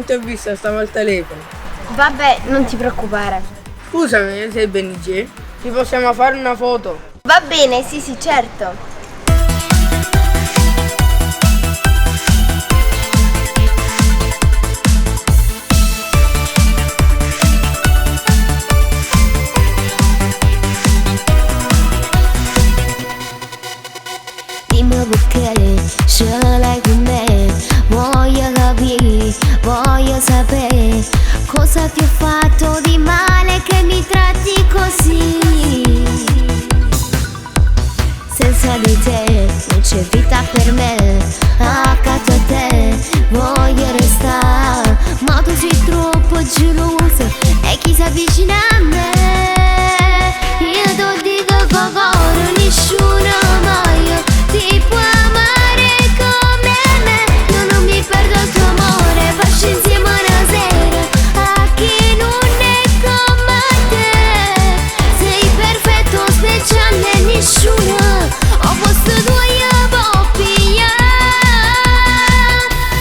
non ti ho visto, stavo al telefono. Vabbè, non ti preoccupare. Scusami, sei Benny J? Ci possiamo fare una foto? Va bene, sì, certo. Dimmi perché ce l'hai con me. Voglio capire, voglio sapere cosa ti ho fatto di male che mi tratti così. Senza di te non c'è vita per me, accanto a te voglio restare, ma tu sei troppo gelosa e chi si avvicina a me io ti dico cocoro, nessuno mai ti può amare come me. Io non mi perdo il tuo amore, faccio insieme una sera a chi non è come te. Sei perfetto, speciale, nessuno ho posto tu io può pigliare.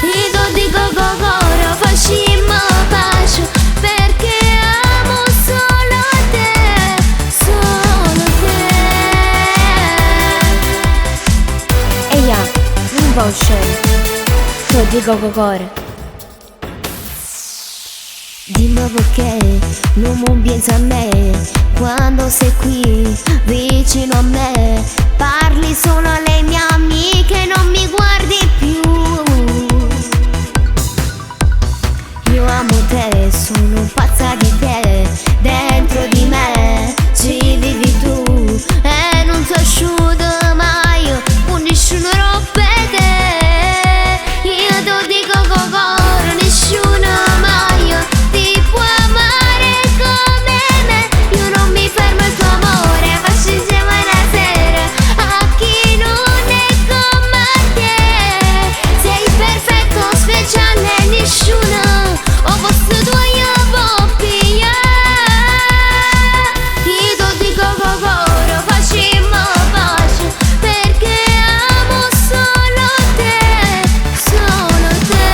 Io ti dico cocoro, facciamo pace perché amo solo te, solo te. Eia, non va uscire, ti dico cocoro. Dimmi perché non mi pensi a me quando sei qui vicino a me. Parli solo alle mie amiche, non mi guardi più. Io amo te, sono pazza di te, dentro di me ci vivi tu e non ti asciugo mai, con nessuno rompe te. Io ti dico cocoro, nessuno mai ti può amare come me. Io non mi fermo il tuo amore, faccio insieme una sera a chi non è come te. Sei perfetto, speciale, nessuno ho posto tu io può pigliare. Io ti dico cocoro, facciamo pace perché amo solo te, solo te.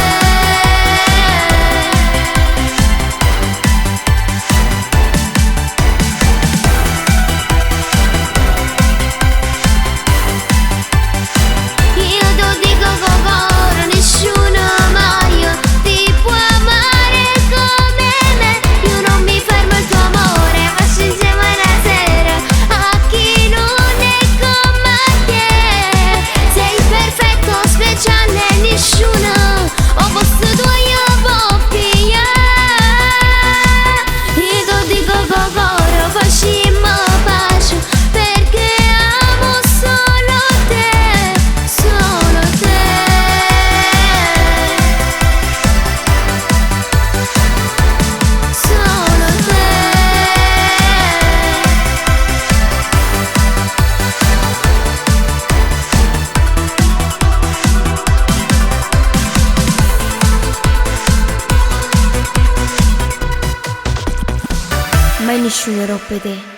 Io ti dico cocoro, nessuno mai ti può amare come me. Io non mi fermo il tuo amore, faccio insieme una sera a chi non è come te. Sei perfetto, speciale, nessuno ho posto tu io può pigliare. Io ti dico cocoro, facciamo pace perché amo solo te, solo te. Solo te. Mai nessuno rompe te.